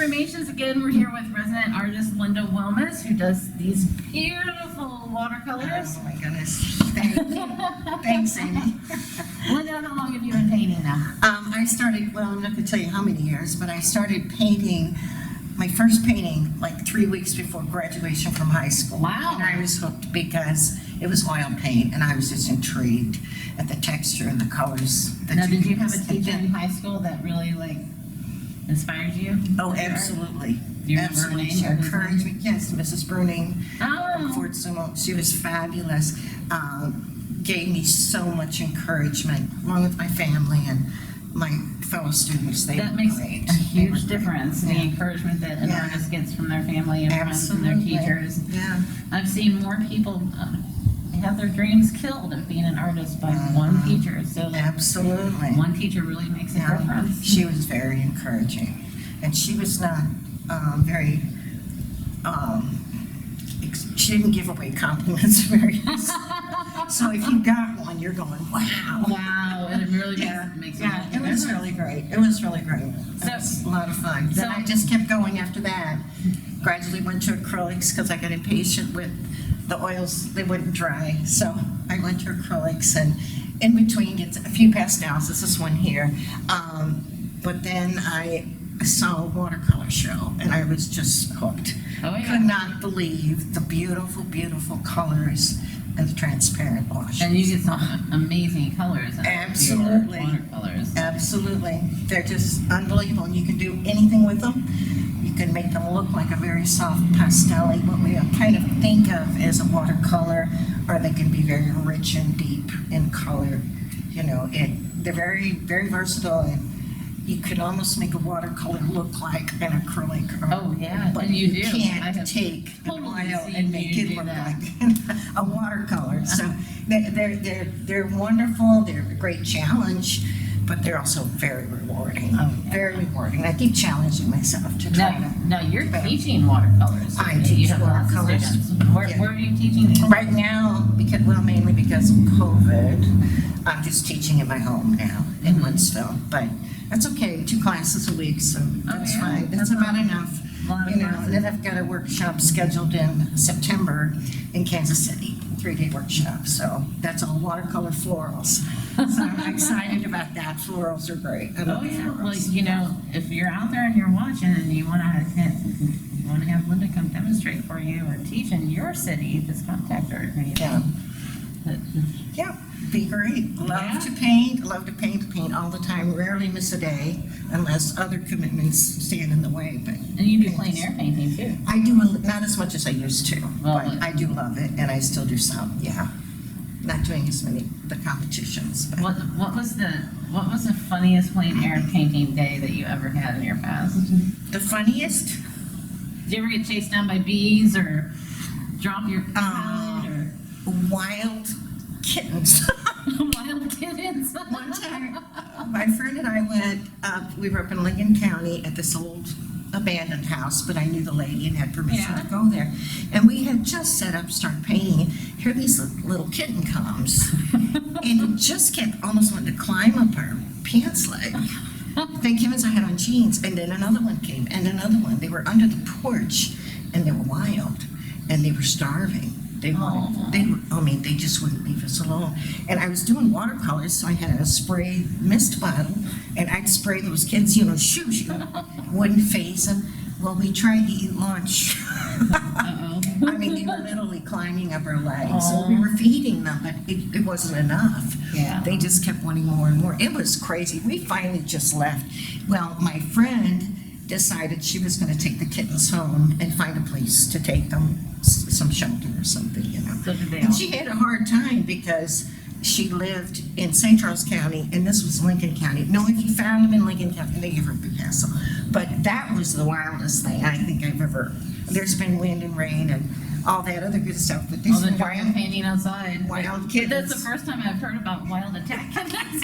Framations. Again, we're here with resident artist Linda Wilmes, who does these beautiful watercolors. Oh my goodness. Thank you. Thanks, Amy. Linda, how long have you been painting now? I started, well, I'm not going to tell you how many years, but I started painting, my first painting, like 3 weeks before graduation from high school. Wow. And I was hooked because it was oil paint, and I was just intrigued at the texture and the colors. Now, did you have a teacher in high school that really, like, inspired you? Oh, absolutely. Do you remember her Absolutely. name? She encouraged me. Yes, Mrs. Bruning. Oh. Fort Sumo. She was fabulous. Gave me so much encouragement, along with my family and my fellow students. They That were makes great. a They huge were great. difference, the Yeah. encouragement that an Yeah. artist gets from their family and friends and their Absolutely. teachers. Yeah. I've seen more people have their dreams killed of being an artist by one teacher. So Absolutely. one teacher really makes a Yeah. difference. She was very encouraging, and she was not very. She didn't give away compliments very easily. So if you got one, you're going, wow. Wow, and it really Yeah, makes yeah, a it was really great. It was really great. It So- was a lot of fun. Then I just kept going after that. Gradually went to acrylics because I got impatient with the oils. They wouldn't dry. So I went to acrylics, and in between it's a few pastels. This is one here. But then I saw a watercolor show, and I was just hooked. Oh, yeah. Could not believe the beautiful, beautiful colors and the transparent wash. And you get some amazing colors in Absolutely. your watercolors. Absolutely. They're just unbelievable. And you can do anything with them. You can make them look like a very soft pastel-y, what we kind of think of as a watercolor, or they can be very rich and deep in color. You know, they're very, very versatile, and you could almost make a watercolor look like an acrylic. Oh, yeah, But and you do. I can't have take an totally oil seen and make you it do look that. like a watercolor. So they're wonderful. They're a great challenge, but they're also very rewarding. Oh, yeah. Very rewarding. I keep challenging myself to try Now you're better. teaching watercolors. I You teach have lots of watercolors. students. Where Yeah. where are you teaching these? Right now, mainly because of COVID, I'm just teaching in my home now in Winsville. But that's okay, 2 classes a week, so that's yeah. fine. That's That's about a enough. lot of You know, classes. and then I've got a workshop scheduled in September in Kansas City, 3-day workshop. So that's all watercolor florals. So I'm excited about that. Florals are great. I Oh, love yeah. Well, florals. you know, if you're out there and you're watching and you want to have Linda come demonstrate for you or teach in your city, just contact her. Yeah. Yeah, be great. Love to paint, paint all the time. Rarely miss a day unless other commitments stand in the way. But And you do plein air painting too. I do not as much as I used to, Well, but I do love it, and I still do some. Yeah, not doing as many the competitions. But What was the funniest plein air painting day that you ever had in your past? the funniest, Did you ever get chased down by bees or drop your pad or wild kittens. wild kittens? One time, my friend and I went up, we were up in Lincoln County at this old abandoned house, but I knew the lady and had permission to go there. And we had just set up, start painting. Here this little kitten comes. And it just kept almost wanting to climb up our pants leg. Thank heavens I had on jeans. And then another one came, and another one. They were under the porch, and they were wild, and they were starving. They just wouldn't leave us alone. And I was doing watercolors, so I had a spray mist bottle, and I'd spray those kids, shoo. Wouldn't phase them. Well, we tried to eat lunch. Uh-oh. I mean, they were literally climbing up our legs. So we were feeding them, but it wasn't enough. Yeah. They just kept wanting more and more. It was crazy. We finally just left. Well, my friend decided she was going to take the kittens home and find a place to take them, some shelter or something, So did they And all? she had a hard time because she lived in St. Charles County, and this was Lincoln County. No, if you found them in Lincoln County, they give her a big hassle. But that was the wildest thing I think I've ever. There's been wind and rain and all that other good stuff, but Well, these the giant wild, painting outside. wild That's the kittens. first time I've heard about wild attack kittens.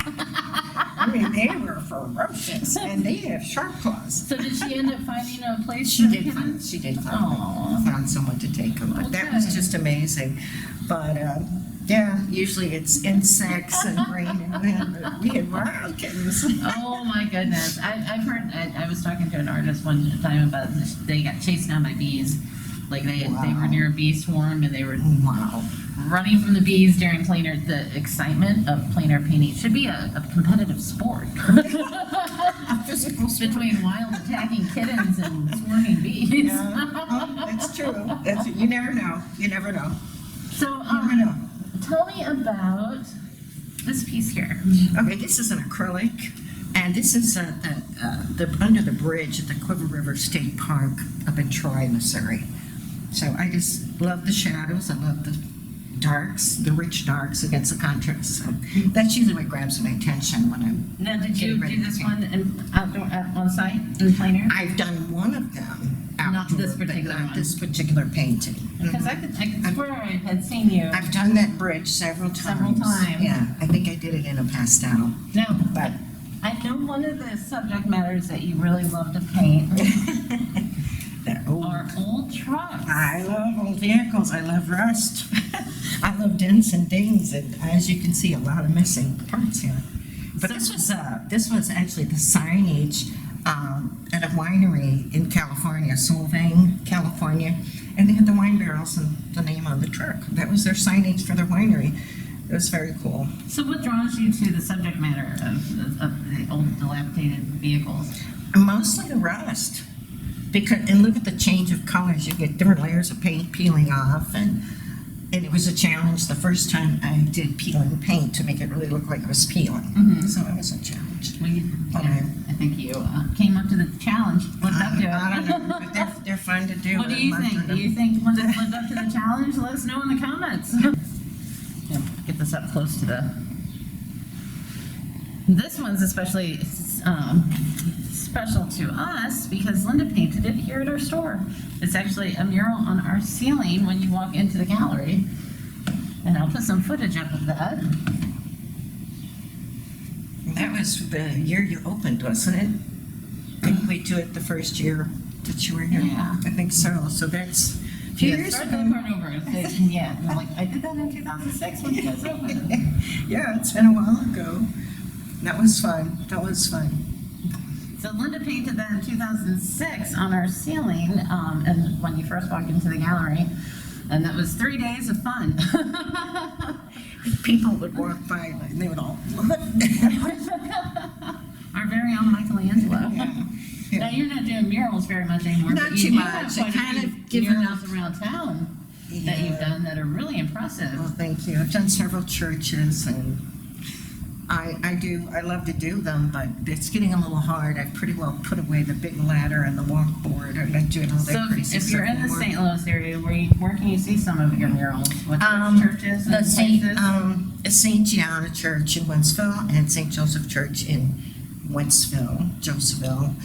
I mean, they were ferocious, and they have sharp claws. So did she end up finding a place She for the did kittens? find Aw. found someone to take them, but that was Okay. just amazing. But Yeah, usually it's insects and rain and wind, but we had wild kittens. Oh my goodness. I've heard, I was talking to an artist one time about this, they got chased down by bees. Like they were near a bee swarm and they were Wow. running from the bees during plein air. The excitement of plein air painting should be a competitive sport. Physical sport. Between wild attacking kittens and swarming bees. Yeah, it's true. You never know. You never know. So, You never know. tell me about this piece here. Okay, this is an acrylic, and this is the under the bridge at the Quiver River State Park up in Troy, Missouri. So I just love the shadows. I love the darks, the rich darks against the contrast. So that's usually what grabs my attention when I'm. Now, did you getting ready do to this paint. one in outdoor on site in plein air? I've done one of them. Not this outdoor, but particular not one. this particular painting. Because I could swear I had seen you. I've done that bridge several times. Several times. Yeah, I think I did it in a pastel. No, But I know one of the subject matters that you really love to paint are old trucks. I love old vehicles. I love rust. I love dents and dings, and as you can see, a lot of missing parts here. But this was actually the signage at a winery in California, Solvang, California, and they had the wine barrels and the name on the truck. That was their signage for their winery. It was very cool. So what draws you to the subject matter of the old dilapidated vehicles? Mostly the rust. And look at the change of colors. You get different layers of paint peeling off, and it was a challenge the first time I did peeling paint to make it really look like it was peeling. Mhm. So it was a challenge. Well, But I think you came up to the challenge, lived up to it. I don't know, but they're fun to do. What do you think? Do you think Linda lived up to the challenge? Let us know in the comments. Yeah, get this up close to the. This one's especially special to us because Linda painted it here at our store. It's actually a mural on our ceiling when you walk into the gallery. And I'll put some footage up of that. That was the year you opened, wasn't it? Didn't we do it the first year that you were here? Yeah. I think so. So that's a few years Start ago. that part over. Yeah, I'm like, I did that in 2006 when you guys opened. Yeah, it's been a while ago. That was fun. That was fun. So Linda painted that in 2006 on our ceiling, and when you first walked into the gallery, and that was 3 days of fun. People would walk by and they would all, what? Our very own Michelangelo. Yeah. Now you're not doing murals very much anymore. Not but you too do much. have I quite a kind few of given murals up. around town that you've done that are really impressive. Well, thank you. I've done several churches, and I love to do them, but it's getting a little hard. I've pretty well put away the big ladder and the walkboard. I'm not doing all that So crazy if stuff you're in the anymore. St. Louis area, where can you see some of your murals? What churches and The places? St. Gianna Church in Wentzville and St. Joseph Church in Josephville.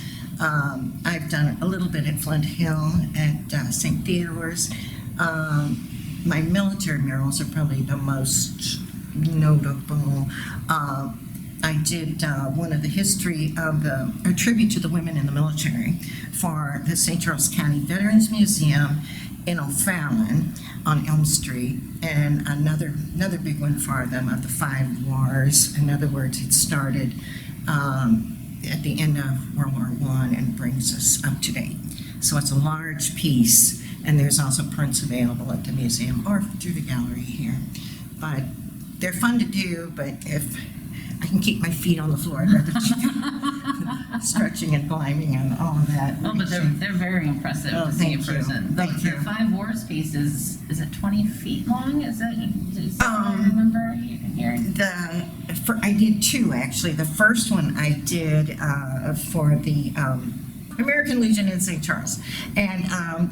I've done a little bit at Flint Hill, at St. Theodore's. My military murals are probably the most notable. I did one of the history of a tribute to the women in the military for the St. Charles County Veterans Museum in O'Fallon on Elm Street, and another big one for them of the 5 wars. In other words, it started at the end of World War I and brings us up to date. So it's a large piece, and there's also prints available at the museum or through the gallery here. But they're fun to do, but if I can keep my feet on the floor, I'd rather do stretching and climbing and all of that. Oh, but they're very impressive Oh, to see in thank you. person. Thank The you. 5 Wars piece is it 20 feet long? Is that what I Um, remember hearing? I did 2 actually. The first one I did for the American Legion in St. Charles, and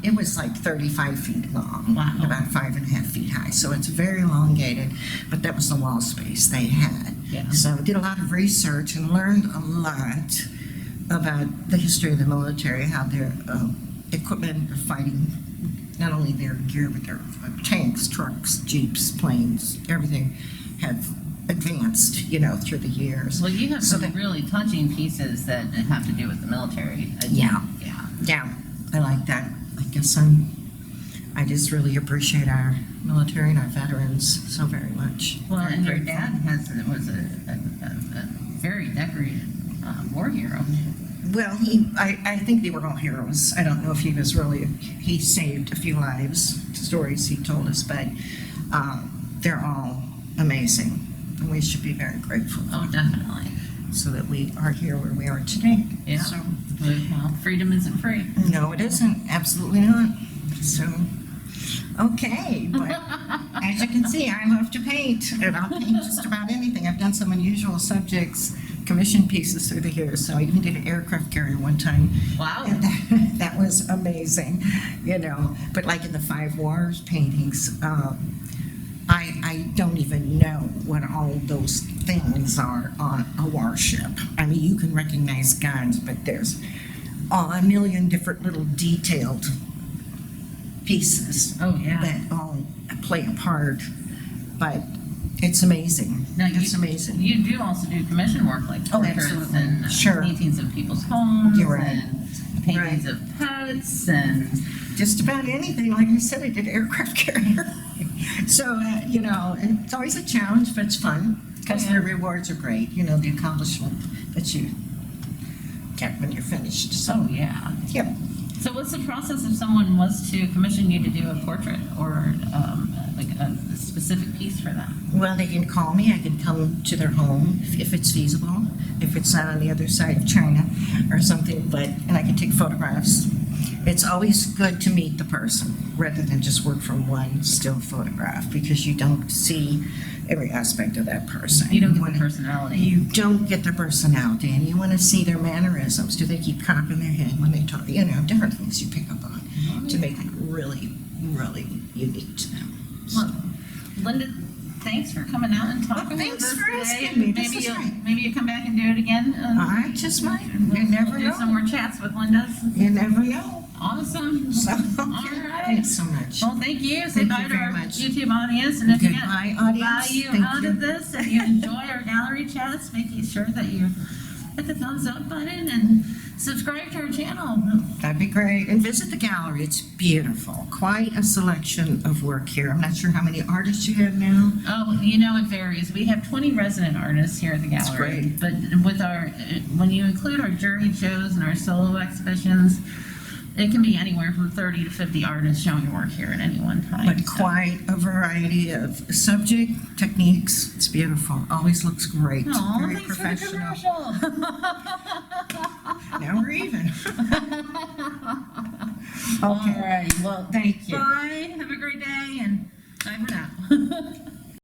it was like 35 feet long, Wow. about 5.5 feet high. So it's very elongated, but that was the wall space they had. Yeah. So I did a lot of research and learned a lot about the history of the military, how their equipment for fighting, not only their gear, but their tanks, trucks, jeeps, planes, everything have advanced, through the years. Well, you have So some really touching pieces that have to do with the military. Yeah. Yeah. Yeah, I like that. I guess I'm I just really appreciate our military and our veterans so very much. Well, Very and your grateful. dad was a very decorated war hero. Well, I think they were all heroes. I don't know if he was really, he saved a few lives, stories he told us, but they're all amazing. And we should be very grateful Oh, definitely. so that we are here where we are today. Yeah. So, Well, freedom isn't free. no, it isn't. Absolutely not. So, okay. But as you can see, I love to paint, and I'll paint just about anything. I've done some unusual subjects, commission pieces through the years. So I even did an aircraft carrier one time. Wow. And that was amazing, you know. But like in the Five Wars paintings, I don't even know what all those things are on a warship. I mean, you can recognize guns, but there's a million different little detailed pieces Oh, yeah. that all play a part. But it's amazing. Now, It's amazing. You do also do commission work like Oh, portraits absolutely. and Sure. paintings of people's homes. You're right. And paintings of pets and Just about anything. Like I said, I did aircraft carrier. So, you know, it's always a challenge, but it's fun because Oh, yeah. the rewards are great. You know, the accomplishment that you get when you're finished. So, oh yeah. yep. So what's the process if someone was to commission you to do a portrait or like a specific piece for them? Well, they can call me. I can come to their home if it's feasible, if it's not on the other side of China or something, and I can take photographs. It's always good to meet the person rather than just work from one still photograph because you don't see every aspect of that person. You don't get the wanna- personality. You don't get their personality, and you want to see their mannerisms. Do they keep cocking their head when they talk? You know, different things you pick up on to make it really, really unique to them. Well, Linda, thanks for coming out and talking Well, with thanks us for today. asking me. This Maybe was you great. maybe you come back and do it again. I just might. We'll, You never we'll do know. some more chats with Linda. You never know. Awesome. So, All right. thanks so much. Well, thank you. Say Thank bye you to very our much. YouTube audience. And if you get Goodbye, audience. value Thank out you. of this and you enjoy our gallery chats, make sure that you hit the thumbs up button and subscribe to our channel. That'd be great. And visit the gallery. It's beautiful. Quite a selection of work here. I'm not sure how many artists you have now. Oh, you know, it varies. We have 20 resident artists here at the gallery. That's great. But with when you include our jury shows and our solo exhibitions, it can be anywhere from 30 to 50 artists showing work here at any one time. But So- quite a variety of subject, techniques. It's beautiful. Always looks great. Aw, Very thanks professional. for the commercial. Now we're even. All Okay. right. Well, Thank you. bye. Have a great day and bye for now.